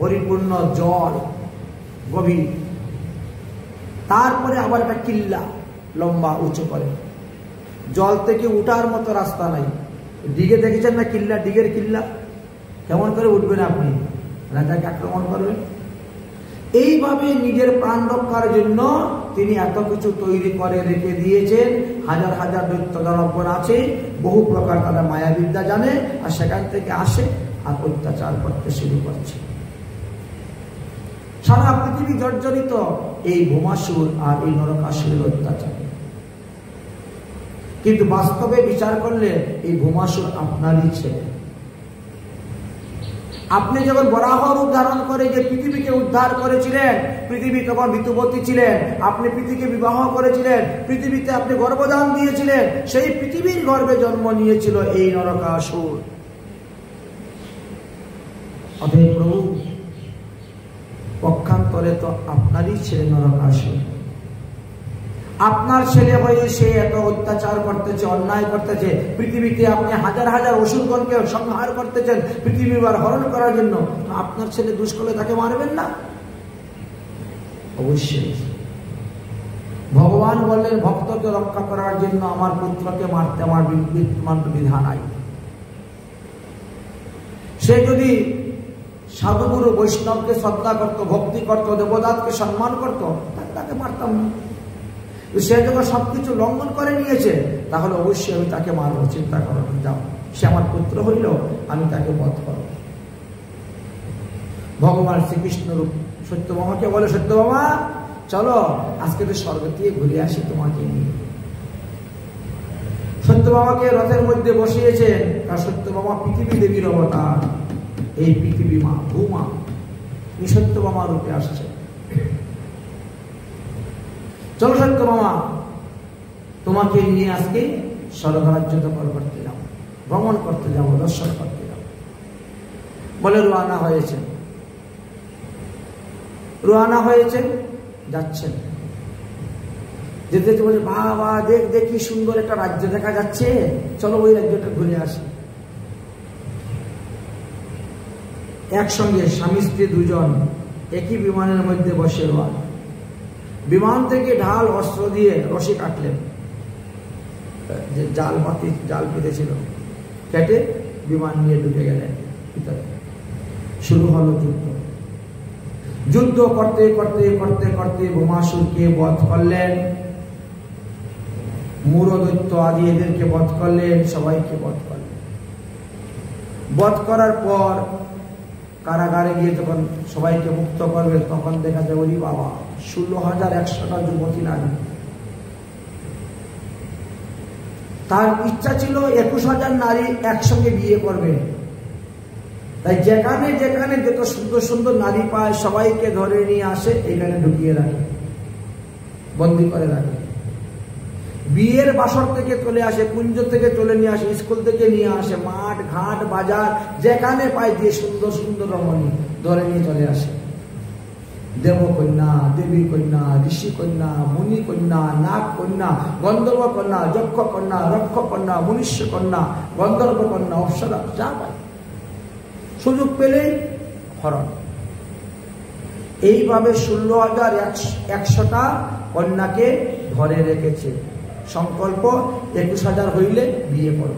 পরিপূর্ণ জল, গভীর। তারপরে আবার একটা কিল্লা, লম্বা উঁচু করে। জল থেকে উঠার মতো রাস্তা নাই। দিকে দেখেছেন না কিল্লা, দিকের কিল্লা? কেমন করে উঠবেন আপনি? রাজাকে আক্রমণ করবেন। এইভাবে নিজের প্রাণ রক্ষার জন্য তিনি এত কিছু তৈরি করে রেখে দিয়েছেন। হাজার হাজার দৈত্য দানবগণ আছে, বহু প্রকার তারা মায়াবিদ্যা জানে, আর সেখান থেকে আসে আর অত্যাচার করতে শুরু করছে। সারা পৃথিবী জর্জরিত এই ভৌমাসুর আর এই নরকাসুরের অত্যাচার। কিন্তু বাস্তবে বিচার করলে এই ভৌমাসুর আপনারই ছেলে। আপনি যখন বরাহ রূপ ধারণ করে যে পৃথিবীকে উদ্ধার করেছিলেন, পৃথিবী তখন ঋতুবতী ছিলেন, আপনি পৃথিবীকে বিবাহ করেছিলেন, পৃথিবীতে আপনি গর্ভদান দিয়েছিলেন, সেই পৃথিবীর গর্ভে জন্ম নিয়েছিল এই নরকাসুর। অতএব প্রভু, পক্ষান্তরে তো আপনারই ছেলে নরকাসুর। আপনার ছেলে হয়ে সে এত অত্যাচার করতেছে, অন্যায় করতেছে। পৃথিবীতে আপনি হাজার হাজার অসুরগণকে সংহার করতেছেন পৃথিবীবার হরণ করার জন্য। আপনার ছেলে দোষ করলে তাকে মারবেন না? অবশ্যই। ভগবান বললেন, ভক্তকে রক্ষা করার জন্য আমার পুত্রকে মারতে আমার বিধান নাই। সে যদি সাধুগুরু বৈষ্ণবকে শ্রদ্ধা করত, ভক্তি করত, দেবদাতকে সম্মান করত, তাকে মারতাম না। সে যখন সবকিছু লঙ্ঘন করে নিয়েছে, তাহলে অবশ্যই আমি তাকে মারব। চিন্তা করো, যাও, সে আমার পুত্র হইল, আমি তাকে বধ করব। ভগবান শ্রীকৃষ্ণ রূপ সত্যভামাকে বলে, সত্যভামা চলো আজকে তো স্বর্গ থেকে ঘুরে আসি তোমাকে নিয়ে। সত্যভামাকে রথের মধ্যে বসিয়েছেন, আর সত্যভামা পৃথিবী দেবীর অবতার। এই পৃথিবী মা, ভূমা, এই সত্যভামা রূপে আসছে। চলো সত্যভামা, তোমাকে নিয়ে আজকে স্বর্গরাজ্য দখল করতে যাও, ভ্রমণ করতে যাবো, দর্শন করতে যাবো। বলে রওনা হয়েছে, রওনা হয়েছে, যাচ্ছেন। যেতে যেতে বলে, বাবা দেখ দেখ কি সুন্দর একটা রাজ্য দেখা যাচ্ছে, চলো ওই রাজ্যটা ঘুরে আসি। একসঙ্গে স্বামী স্ত্রী দুজন একই বিমানের মধ্যে বসে রওনা। বিমান থেকে ঢাল অস্ত্র দিয়ে রশি কাটলেন, যে জাল পাতি জাল পেতেছিল, কেটে বিমান নিয়ে ঢুকে গেলেন ভিতরে। শুরু হলো যুদ্ধ। যুদ্ধ করতে করতে করতে করতে ভৌমাসুরকে বধ করলেন, মূঢ়দৈত্য আদি এদেরকে বধ করলেন, সবাইকে বধ করলেন। বধ করার পর কারাগারে গিয়ে যখন সবাইকে মুক্ত করবে, তখন দেখা যায় ওরে বাবা 16,100টা যুবতী নারী। তার ইচ্ছা ছিল 21,000 নারী একসঙ্গে বিয়ে করবে। তাই যেখানে যেখানে যত সুন্দর সুন্দর নারী পায় সবাইকে ধরে নিয়ে আসে, এখানে ঢুকিয়ে রাখে, বন্দী করে রাখে। বিয়ের বাসর থেকে চলে আসে, কুঞ্জ থেকে চলে নিয়ে আসে, স্কুল থেকে নিয়ে আসে, মাঠ ঘাট বাজার যেখানে পায় দিয়ে সুন্দর সুন্দর রমণী ধরে নিয়ে চলে আসে। দেবকন্যা, দেবী কন্যা, ঋষি কন্যা, মুনি কন্যা, নাগ কন্যা, গন্ধর্ব কন্যা, যক্ষ কন্যা, রক্ষ কন্যা, মনুষ্য কন্যা, গন্ধর্ব কন্যা, অপ্সরা, যা পায় সুযোগ পেলে হরণ। এইভাবে 16,100টা কন্যাকে ধরে রেখেছে। সংকল্প 21,000 হইলে বিয়ে করো।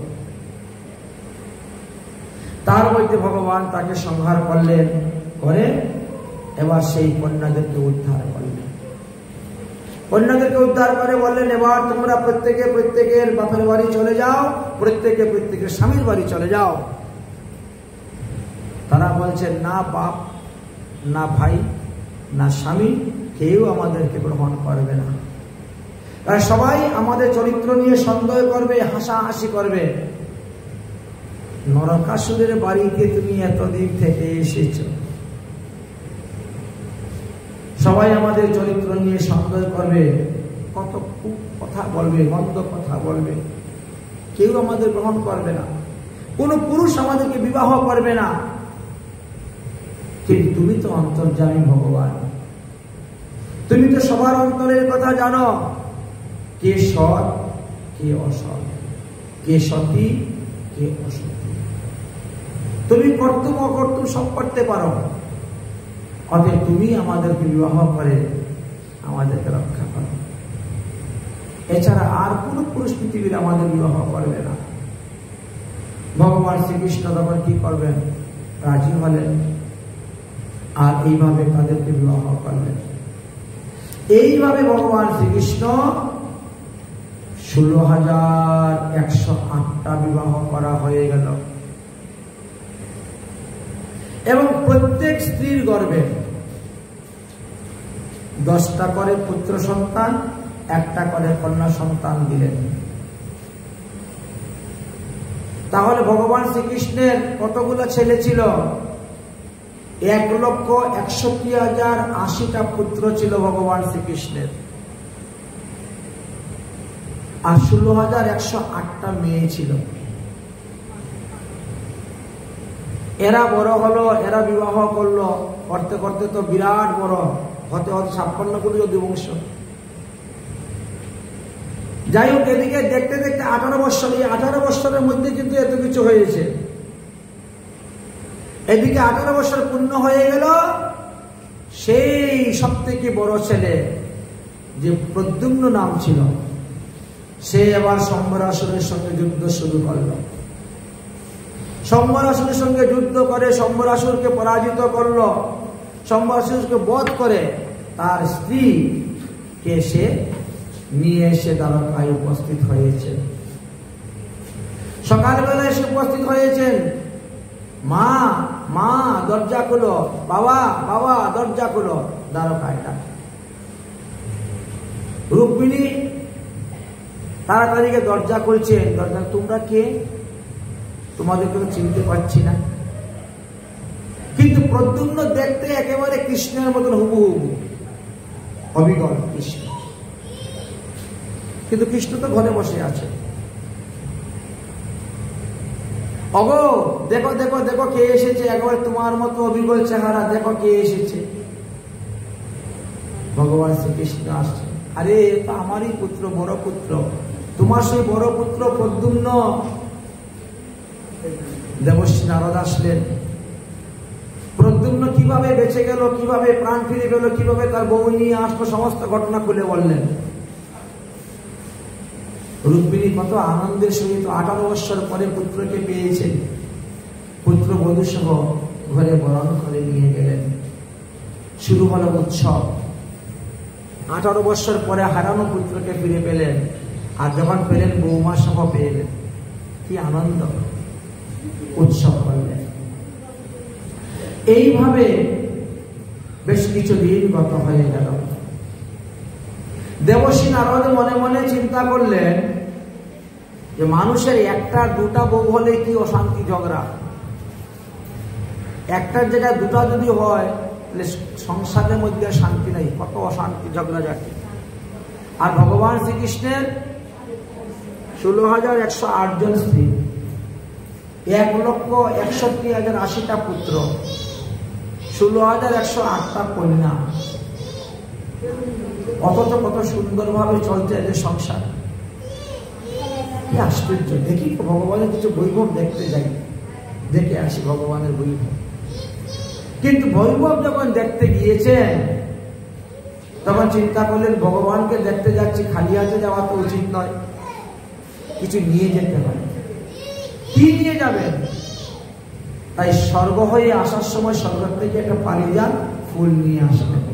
তার মধ্যে ভগবান তাকে সংহার করলেন, করে এবার সেই কন্যাদেরকে উদ্ধার করলেন। কন্যাদেরকে উদ্ধার করে বললেন, এবার তোমরা প্রত্যেকে প্রত্যেকের বাপের বাড়ি চলে যাও, প্রত্যেকে প্রত্যেকের স্বামীর বাড়ি চলে যাও। তারা বলছেন, না বাপ, না ভাই, না স্বামী, কেউ আমাদেরকে গ্রহণ করবে না। সবাই আমাদের চরিত্র নিয়ে সন্দেহ করবে, হাসাহাসি করবে। নরকাসুরের বাড়িতে তুমি এতদিন থেকে এসেছ, সবাই আমাদের চরিত্র নিয়ে সন্দেহ করবে, কত কথা বলবে, মন্দ কথা বলবে, কেউ আমাদের গ্রহণ করবে না, কোন পুরুষ আমাদেরকে বিবাহ করবে না। কিন্তু তুমি তো অন্তর্যামী ভগবান, তুমি তো সবার অন্তরের কথা জানো, কে সৎ কে অসৎ, কে সতী কে অসতী। তুমি কর্তুম অকর্তুম সব করতে পারো, অতএব তুমি আমাদেরকে বিবাহ করে আমাদেরকে রক্ষা করো। এছাড়া আর কোন পুরুষ পৃথিবীর আমাদের বিবাহ করবে না। ভগবান শ্রীকৃষ্ণ তখন কি করবেন? রাজি হলেন, আর এইভাবে তাদেরকে বিবাহ করলেন। এইভাবে ভগবান শ্রীকৃষ্ণ 16,108টা বিবাহ করা হয়ে গেল। এবং প্রত্যেক স্ত্রীর গর্ভে 10টা করে পুত্র সন্তান, 1টা করে কন্যা সন্তান দিলেন। তাহলে ভগবান শ্রীকৃষ্ণের কতগুলো ছেলে ছিল? 1,61,080টা পুত্র ছিল ভগবান শ্রীকৃষ্ণের, আর 16,108টা মেয়ে ছিল। এরা বড় হলো, এরা বিবাহ করলো, করতে করতে তো বিরাট বড়, হতে হতে 56 কোটি বংশ। যাই হোক, এদিকে দেখতে দেখতে 18 বৎসর, এই 18 বৎসরের মধ্যে কিন্তু এত কিছু হয়েছে। এদিকে 18 বছর পূর্ণ হয়ে গেল, সেই সব থেকে বড় ছেলে যে প্রদ্যুম্ন নাম ছিল, সে এবার শম্বরাসুরের সঙ্গে যুদ্ধ শুরু করল। শম্বরাসুরের সঙ্গে যুদ্ধ করে শম্বরাসুরকে পরাজিত করল। শম্বরাসুরকে বধ করে তার স্ত্রীকে সে নিয়ে এসে দ্বারকায় উপস্থিত হয়েছে। সকালবেলা এসে উপস্থিত হয়েছেন, মা মা দরজা খুলো, বাবা বাবা দরজা খুলো, দ্বারকায় ডাক। রুক্মিণী তাড়াতাড়ি দরজা খুলছে, দরজা, তোমরা কে? তোমাদেরকে তো চিনতে পারছি না। কিন্তু প্রদ্যুম্ন দেখতে একেবারে কৃষ্ণের মতন হুবহু, অবিকল কৃষ্ণ। কিন্তু কৃষ্ণ তো ঘরে বসে আছে। অগো দেখো দেখো দেখো কে এসেছে, একেবারে তোমার মতো অবিকল চেহারা, দেখো কে এসেছে। ভগবান শ্রীকৃষ্ণ আসছে। আরে তো আমারই পুত্র, বড় পুত্র, তোমার সেই বড় পুত্র প্রদ্যুম্ন। দেবশ্রী নারদ আসলেন। প্রদ্যুম্ন কিভাবে বেঁচে গেল, কিভাবে প্রাণ ফিরে গেল, কিভাবে তার বউ নিয়ে আসলো, সমস্ত ঘটনা খুলে বললেন। রুক্মিণী কত আনন্দের সহিত 18 বৎসর পরে পুত্রকে পেয়েছেন। পুত্র বধূ সহ ঘরে বরণ করে নিয়ে গেলেন। শুরু হলো উৎসব। 18 বৎসর পরে হারানো পুত্রকে ফিরে পেলেন, আর যখন পেলেন বৌমা সহ পেলেন, কি আনন্দ, উৎসব করলেন। এইভাবে বেশ কিছু দিন গত হয়ে গেল। দেবশ্রী নারদ মনে মনে চিন্তা করলেন যে মানুষের একটা দুটা বউ হলে কি অশান্তি ঝগড়া, একটার জায়গায় দুটা যদি হয় তাহলে সংসারের মধ্যে শান্তি নাই, কত অশান্তি ঝগড়া যাচ্ছে। আর ভগবান শ্রীকৃষ্ণের 16,108 জন স্ত্রী, 1,61,080টা পুত্র, 16,108টা কন্যা, অথচ কত সুন্দরভাবে চলছে এদের সংসার। কি আশ্চর্য! দেখি ভগবানের কিছু বৈভব দেখতে যাই, দেখে আসি ভগবানের বৈভব। কিন্তু বৈভব যখন দেখতে গিয়েছেন তখন চিন্তা করলেন ভগবানকে দেখতে যাচ্ছি, খালি হাতে যাওয়া তো উচিত নয়, কিছু নিয়ে যেতে হয়। কি নিয়ে যাবেন? তাই স্বর্গ হয়ে আসার সময় স্বর্গ থেকে একটা পারিজাত ফুল নিয়ে আসলেন।